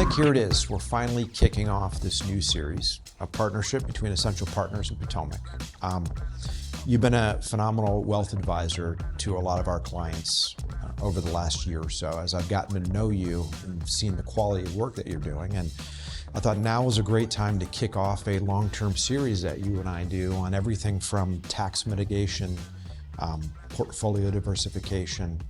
Nick, here it is. We're finally kicking off this new series, a partnership between Essential Partners and Potomac. You've been a phenomenal wealth advisor to a lot of our clients over the last year or so as I've gotten to know you and seen the quality of work that you're doing. And I thought now was a great time to kick off a long-term series that you and I do on everything from tax mitigation, portfolio diversification,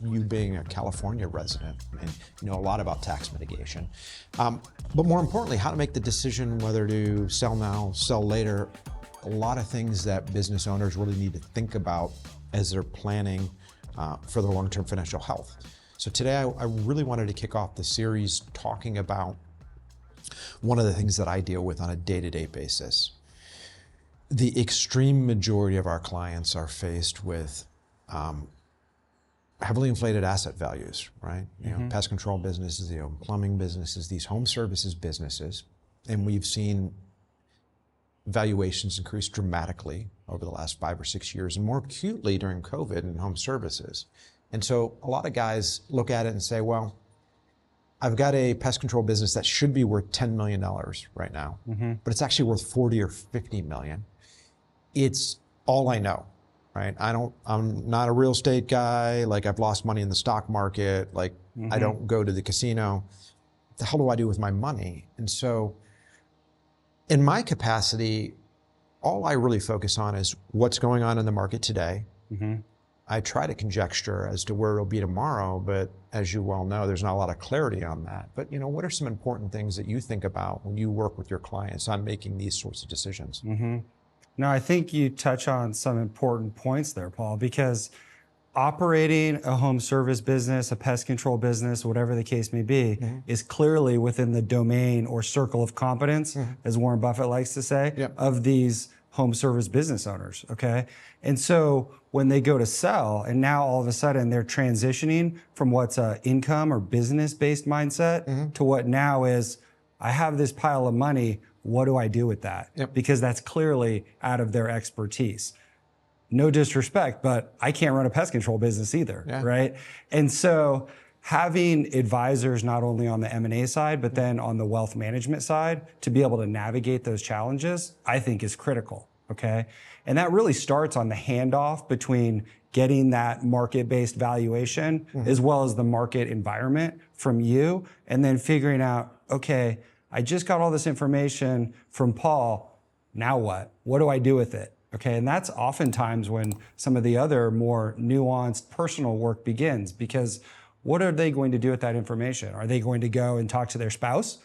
you being a California resident and you know a lot about tax mitigation. But more importantly, how to make the decision whether to sell now, sell later. A lot of things that business owners really need to think about as they're planning for their long-term financial health. So today I really wanted to kick off the series talking about one of the things that I deal with on a day-to-day basis. The extreme majority of our clients are faced with heavily inflated asset values, right? Pest control businesses, plumbing businesses, these home services businesses, and we've seen valuations increase dramatically over the last 5 or 6 years, and more acutely during COVID in home services. And so a lot of guys look at it and say, well, I've got a pest control business that should be worth $10 million right now, but it's actually worth 40 or 50 million. It's all I know. Right? I'm not a real estate guy. Like, I've lost money in the stock market. Like, I don't go to the casino. What the hell do I do with my money? And so in my capacity, all I really focus on is what's going on in the market today. I try to conjecture as to where it'll be tomorrow, but as you well know, there's not a lot of clarity on that. But what are some important things that you think about when you work with your clients on making these sorts of decisions? No, I think you touch on some important points there, Paul, because operating a home service business, a pest control business, whatever the case may be, is clearly within the domain or circle of competence, as Warren Buffett likes to say, of these home service business owners, okay? And so when they go to sell, and now all of a sudden they're transitioning from what's a income or business-based mindset to what now is, I have this pile of money, what do I do with that? Because that's clearly out of their expertise. No disrespect, but I can't run a pest control business either, right? And so having advisors not only on the M&A side, but then on the wealth management side to be able to navigate those challenges, I think is critical, okay? And that really starts on the handoff between getting that market-based valuation as well as the market environment from you, and then figuring out, okay, I just got all this information from Paul, now what? What do I do with it? Okay, and that's oftentimes when some of the other more nuanced personal work begins, because what are they going to do with that information? Are they going to go and talk to their spouse?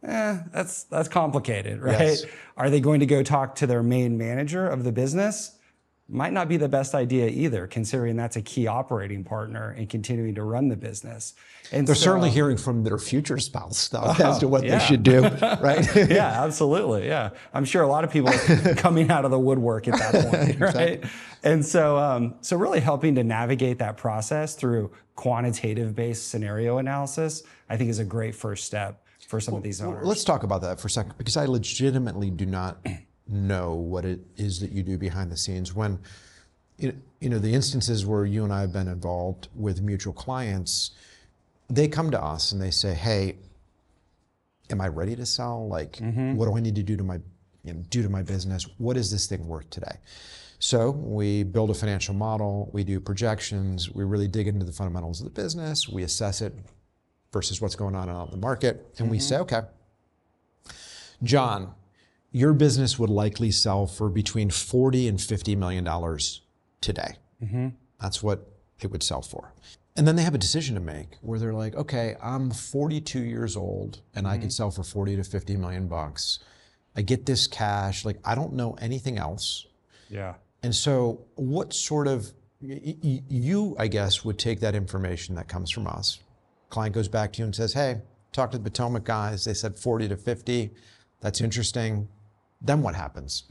That's complicated, right? Are they going to go talk to their main manager of the business? Might not be the best idea either, considering that's a key operating partner in continuing to run the business. And they're certainly hearing from their future spouse stuff as to what they should do, right? Yeah, absolutely. Yeah, I'm sure a lot of people are coming out of the woodwork at that point, right? And so, so really helping to navigate that process through quantitative-based scenario analysis, I think, is a great first step for some of these owners. Let's talk about that for a second, because I legitimately do not know what it is that you do behind the scenes. When the instances where you and I have been involved with mutual clients, they come to us and they say, hey, am I ready to sell? Like, what do I need to do to my business? What is this thing worth today? So we build a financial model, we do projections, we really dig into the fundamentals of the business, we assess it versus what's going on out in the market, and we say, okay, John, your business would likely sell for between $40 and $50 million today. That's what it would sell for. And then they have a decision to make where they're like, okay, I'm 42 years old and I could sell for 40 to 50 million bucks. I get this cash, like I don't know anything else. And so what sort of, you, I guess, would take that information that comes from us. Client goes back to you and says, hey, talk to the Potomac guys. They said 40 to 50. That's interesting. Then what happens?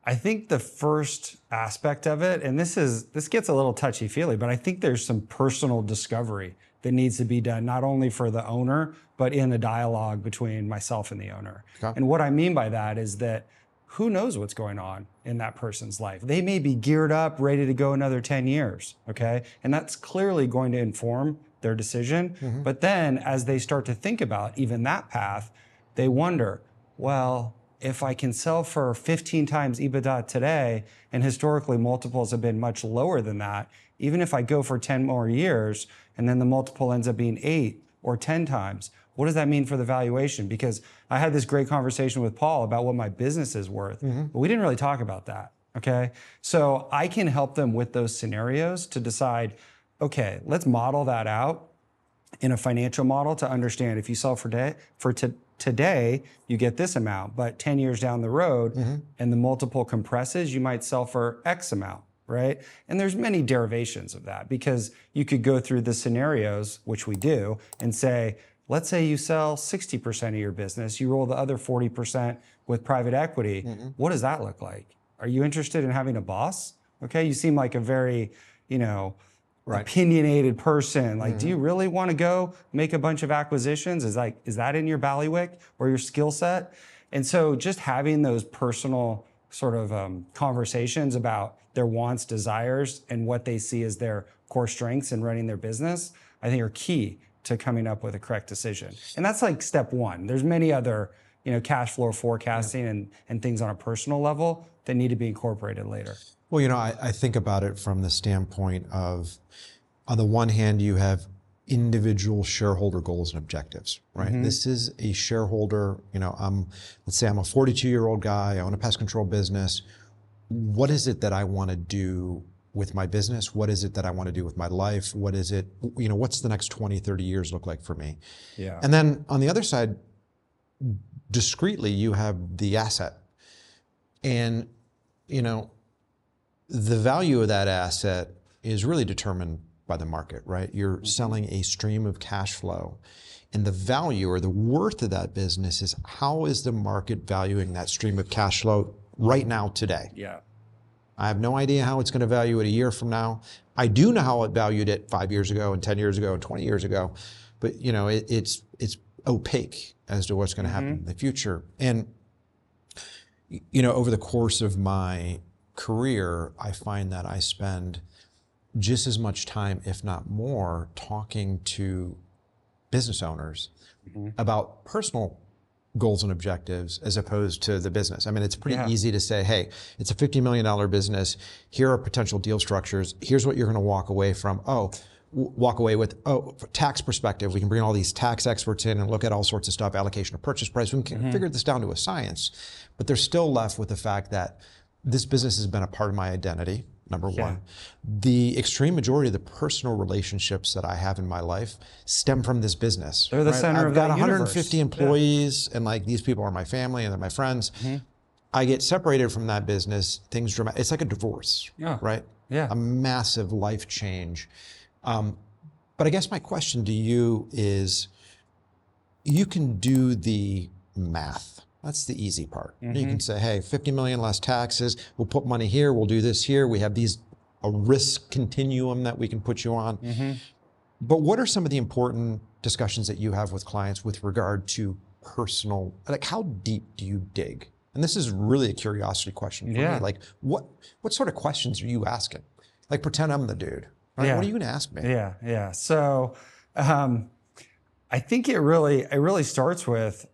I think the first aspect of it, and this gets a little touchy-feely, but I think there's some personal discovery that needs to be done, not only for the owner, but in the dialogue between myself and the owner. And what I mean by that is that who knows what's going on in that person's life? They may be geared up, ready to go another 10 years, okay? And that's clearly going to inform their decision. But then as they start to think about even that path, they wonder, well, if I can sell for 15 times EBITDA today, and historically multiples have been much lower than that, even if I go for 10 more years and then the multiple ends up being 8 or 10 times, what does that mean for the valuation? Because I had this great conversation with Paul about what my business is worth, but we didn't really talk about that, okay? So I can help them with those scenarios to decide, okay, let's model that out in a financial model to understand if you sell today, you get this amount, but 10 years down the road and the multiple compresses, you might sell for X amount, right? And there's many derivations of that because you could go through the scenarios, which we do, and say, let's say you sell 60% of your business, you roll the other 40% with private equity. What does that look like? Are you interested in having a boss? Okay, you seem like a very, opinionated person. Like, do you really want to go make a bunch of acquisitions? Is that in your bailiwick or your skill set? And so just having those personal sort of conversations about their wants, desires, and what they see as their core strengths in running their business, I think are key to coming up with a correct decision. And that's like step one. There's many other, cash flow forecasting and things on a personal level that need to be incorporated later. Well, I think about it from the standpoint of, on the one hand, you have individual shareholder goals and objectives, right? This is a shareholder, let's say I'm a 42-year-old guy, I own a pest control business. What is it that I want to do with my business? What is it that I want to do with my life? What is it, what's the next 20, 30 years look like for me? Yeah. And then on the other side, discreetly, you have the asset. And, the value of that asset is really determined by the market, right? You're selling a stream of cash flow, and the value or the worth of that business is how is the market valuing that stream of cash flow right now today? Yeah. I have no idea how it's going to value it a year from now. I do know how it valued it 5 years ago and 10 years ago and 20 years ago, but it's opaque as to what's going to happen in the future. And over the course of my career, I find that I spend just as much time, if not more, talking to business owners about personal goals and objectives as opposed to the business. I mean, it's pretty easy to say, hey, it's a $50 million business. Here are potential deal structures. Here's what you're going to walk away from. From tax perspective, we can bring all these tax experts in and look at all sorts of stuff, allocation of purchase price. We can figure this down to a science, but they're still left with the fact that this business has been a part of my identity, number one. The extreme majority of the personal relationships that I have in my life stem from this business. They're the center of that I've got 150 universe. employees, and these people are my family and they're my friends. I get separated from that business, things dramatic. It's like a divorce, right? Yeah. A massive life change. But I guess my question to you is, you can do the math. That's the easy part. You can say, hey, 50 million less taxes, we'll put money here, we'll do this here. We have a risk continuum that we can put you on. But what are some of the important discussions that you have with clients with regard to personal, how deep do you dig? And this is really a curiosity question for me. Like, what sort of questions are you asking? Like, pretend I'm the dude. Right? What are you going to ask me? Yeah. So I think it really starts with,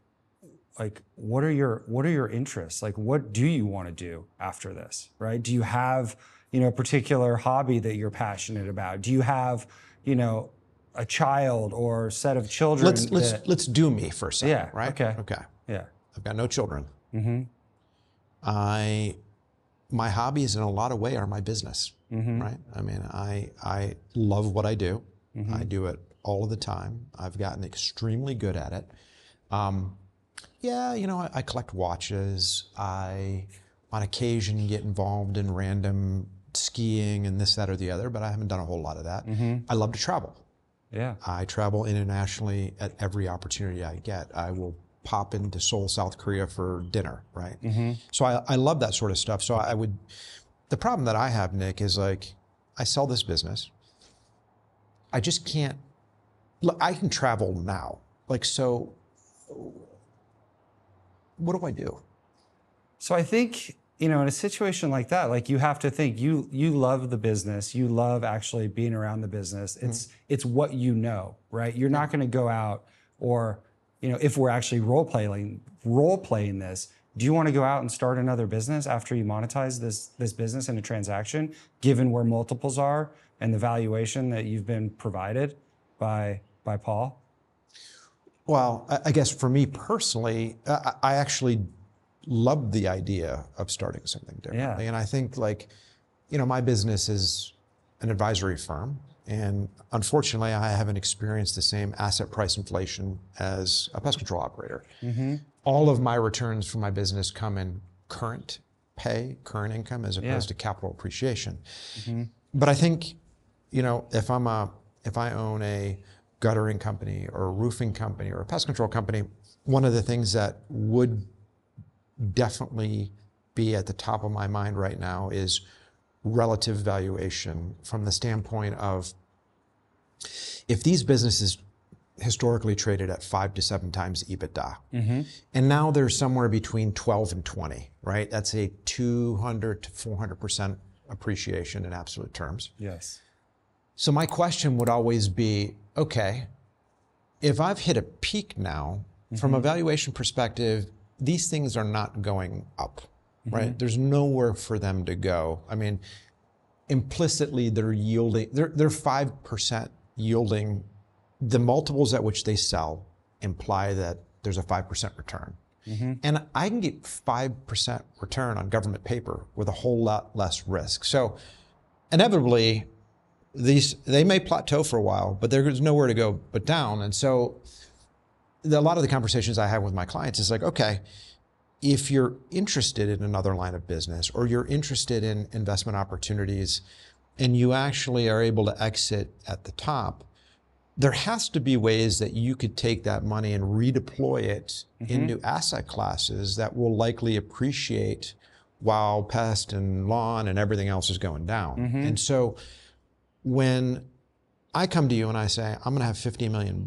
like, what are your interests? Like, what do you want to do after this, right? Do you have, a particular hobby that you're passionate about? Do you have, a child or set of children? Let's do me for a second, right? Okay. Yeah. I've got no children. My hobbies in a lot of ways are my business, right? I mean, I love what I do. I do it all of the time. I've gotten extremely good at it. I collect watches. I, on occasion, get involved in random skiing and this, that, or the other, but I haven't done a whole lot of that. I love to travel. Yeah. I travel internationally at every opportunity I get. I will pop into Seoul, South Korea for dinner, right? So I love that sort of stuff. So the problem that I have, Nick, is like, I sell this business. I just can't, look, I can travel now. So what do I do? So I think, in a situation like that, like you have to think you love the business, you love actually being around the business. It's what you know, right? You're not going to go out or, if we're actually role playing this, do you want to go out and start another business after you monetize this business in a transaction, given where multiples are and the valuation that you've been provided by Paul? Well, I guess for me personally, I actually love the idea of starting something differently. Yeah. And I think my business is an advisory firm. And unfortunately, I haven't experienced the same asset price inflation as a pest control operator. All of my returns from my business come in current pay, current income, as opposed to capital appreciation. But I think, if I own a guttering company or a roofing company or a pest control company, one of the things that would definitely be at the top of my mind right now is relative valuation, from the standpoint of, if these businesses historically traded at 5 to 7 times EBITDA, and now they're somewhere between 12 and 20, right? That's a 200 to 400% appreciation in absolute terms. Yes. So my question would always be, okay, if I've hit a peak now, from a valuation perspective, these things are not going up, right? There's nowhere for them to go. I mean, implicitly they're yielding, they're 5% yielding. The multiples at which they sell imply that there's a 5% return. And I can get 5% return on government paper with a whole lot less risk. So inevitably, they may plateau for a while, but there's nowhere to go but down. And so a lot of the conversations I have with my clients is like, okay, if you're interested in another line of business, or you're interested in investment opportunities, and you actually are able to exit at the top, there has to be ways that you could take that money and redeploy it into asset classes that will likely appreciate while pest and lawn and everything else is going down. And so when I come to you and I say, I'm going to have $50 million,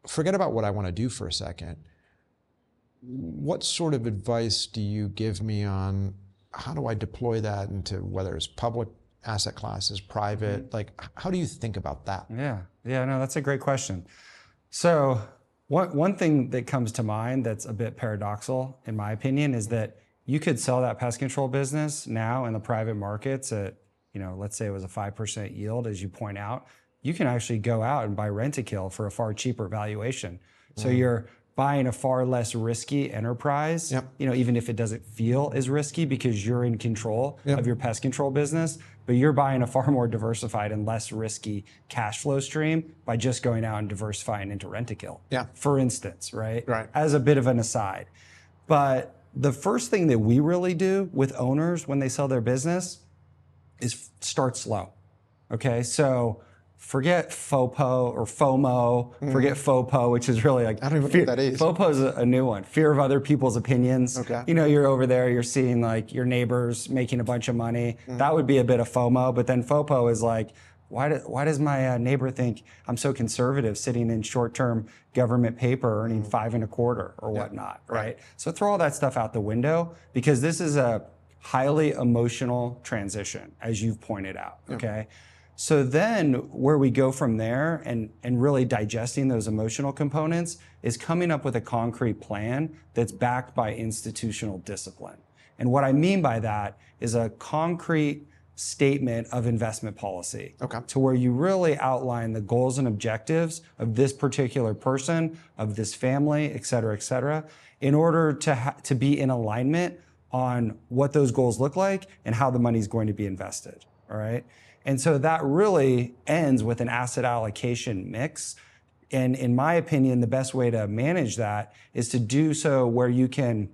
forget about what I want to do for a second. What sort of advice do you give me on how do I deploy that into, whether it's public asset classes, private, like how do you think about that? Yeah, no, that's a great question. So one thing that comes to mind that's a bit paradoxical, in my opinion, is that you could sell that pest control business now in the private markets at, let's say it was a 5% yield, as you point out. You can actually go out and buy rentokil for a far cheaper valuation. So you're buying a far less risky enterprise, even if it doesn't feel as risky because you're in control of your pest control business, but you're buying a far more diversified and less risky cash flow stream by just going out and diversifying into rentokil, for instance, right? As a bit of an aside. But the first thing that we really do with owners when they sell their business is start slow, okay? So forget FOPO or FOMO, forget FOPO, which is really like, I don't even know what that is. FOPO is a new one, fear of other people's opinions. Okay. You're over there, you're seeing like your neighbors making a bunch of money. That would be a bit of FOMO, but then FOPO is like, why does my neighbor think I'm so conservative sitting in short-term government paper earning 5.25% or whatnot, right? So throw all that stuff out the window, because this is a highly emotional transition, as you've pointed out, okay? So then where we go from there and really digesting those emotional components is coming up with a concrete plan that's backed by institutional discipline. And what I mean by that is a concrete statement of investment policy, to where you really outline the goals and objectives of this particular person, of this family, et cetera, in order to be in alignment on what those goals look like and how the money's going to be invested, all right? And so that really ends with an asset allocation mix. And in my opinion, the best way to manage that is to do so where you can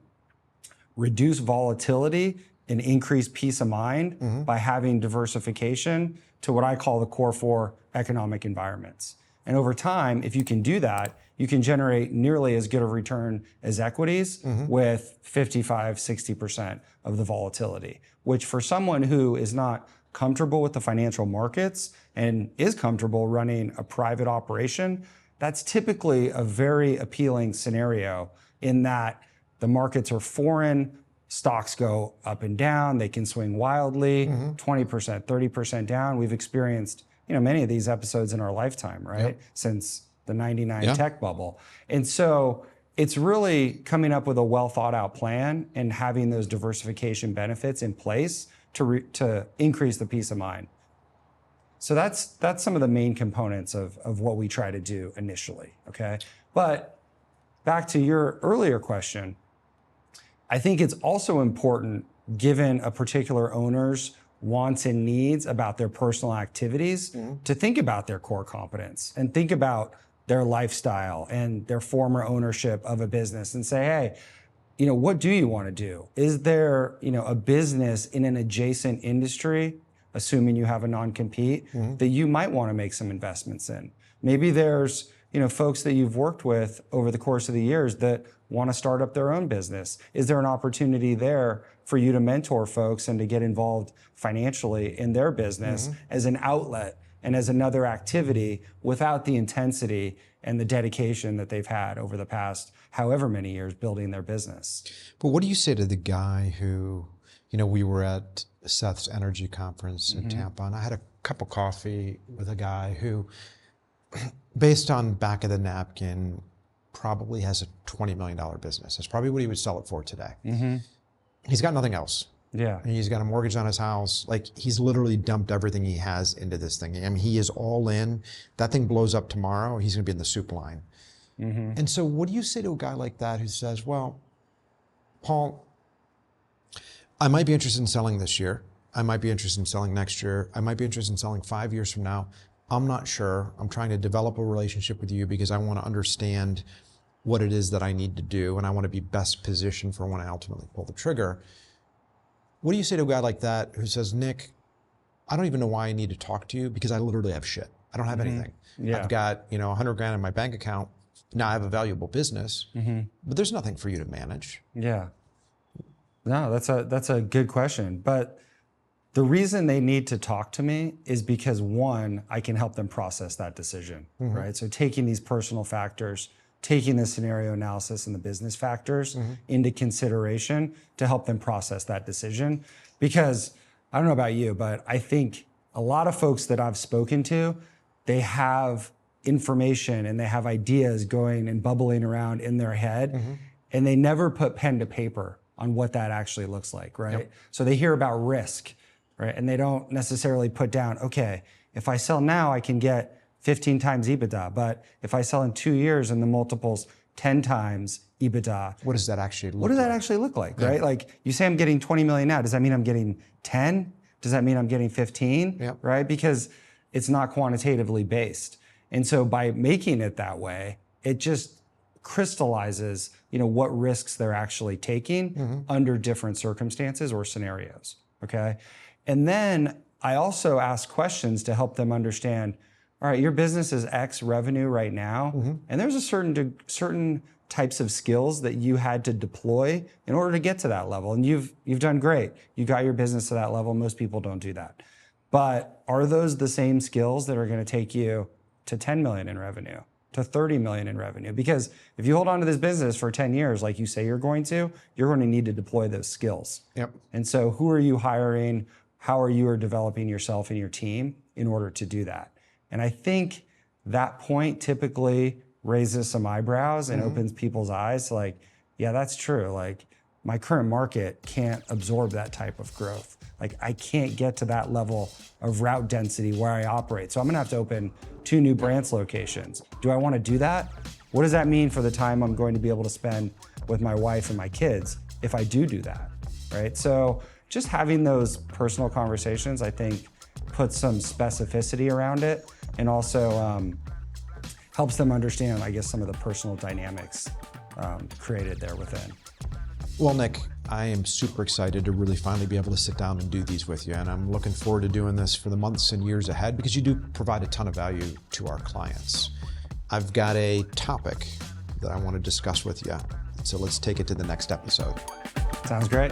reduce volatility and increase peace of mind by having diversification to what I call the core 4 economic environments. And over time, if you can do that, you can generate nearly as good a return as equities with 55, 60% of the volatility, which for someone who is not comfortable with the financial markets and is comfortable running a private operation, that's typically a very appealing scenario, in that the markets are foreign, stocks go up and down, they can swing wildly, 20%, 30% down. We've experienced, many of these episodes in our lifetime, right? Yep. Since the 99 tech bubble. And so it's really coming up with a well thought out plan and having those diversification benefits in place to increase the peace of mind. So that's some of the main components of what we try to do initially, okay? But back to your earlier question, I think it's also important, given a particular owner's wants and needs about their personal activities, to think about their core competence and think about their lifestyle and their former ownership of a business and say, hey, what do you want to do? Is there, a business in an adjacent industry, assuming you have a non-compete, that you might want to make some investments in? Maybe there's, folks that you've worked with over the course of the years that want to start up their own business. Is there an opportunity there for you to mentor folks and to get involved financially in their business as an outlet and as another activity without the intensity and the dedication that they've had over the past however many years building their business? But what do you say to the guy who, we were at Seth's energy conference in Tampa, and I had a cup of coffee with a guy who, based on back of the napkin, probably has a $20 million business. That's probably what he would sell it for today. He's got nothing else. Yeah. And he's got a mortgage on his house. Like, he's literally dumped everything he has into this thing. I mean, he is all in. That thing blows up tomorrow, he's gonna be in the soup line. And so what do you say to a guy like that who says, well, Paul, I might be interested in selling this year. I might be interested in selling next year. I might be interested in selling 5 years from now. I'm not sure. I'm trying to develop a relationship with you because I want to understand what it is that I need to do, and I want to be best positioned for when I ultimately pull the trigger. What do you say to a guy like that who says, Nick, I don't even know why I need to talk to you because I literally have shit. I don't have anything. I've got, 100 grand in my bank account. Now I have a valuable business, but there's nothing for you to manage. Yeah. No, that's a good question. But the reason they need to talk to me is because, one, I can help them process that decision, right? So taking these personal factors, taking the scenario analysis and the business factors into consideration to help them process that decision. Because I don't know about you, but I think a lot of folks that I've spoken to, they have information and they have ideas going and bubbling around in their head, and they never put pen to paper on what that actually looks like, right? So they hear about risk, right? And they don't necessarily put down, okay, if I sell now, I can get 15 times EBITDA. But if I sell in 2 years and the multiple's 10 times EBITDA, what does that actually look like? What does that actually look like, right? Like, you say I'm getting 20 million now. Does that mean I'm getting 10? Does that mean I'm getting 15? Right? Because it's not quantitatively based. And so by making it that way, it just crystallizes, what risks they're actually taking under different circumstances or scenarios, okay? And then I also ask questions to help them understand, all right, your business is X revenue right now, and there's a certain types of skills that you had to deploy in order to get to that level. And you've done great. You got your business to that level. Most people don't do that. But are those the same skills that are going to take you to 10 million in revenue, to 30 million in revenue? Because if you hold on to this business for 10 years, like you say you're going to need to deploy those skills. And so who are you hiring? How are you developing yourself and your team in order to do that? And I think that point typically raises some eyebrows and opens people's eyes to, like, yeah, that's true. Like, my current market can't absorb that type of growth. Like, I can't get to that level of route density where I operate. So I'm gonna have to open 2 new branch locations. Do I wanna do that? What does that mean for the time I'm going to be able to spend with my wife and my kids if I do that, right? So just having those personal conversations, I think, puts some specificity around it, and also helps them understand, I guess, some of the personal dynamics created there within. Well, Nick, I am super excited to really finally be able to sit down and do these with you. And I'm looking forward to doing this for the months and years ahead because you do provide a ton of value to our clients. I've got a topic that I want to discuss with you. So let's take it to the next episode. Sounds great.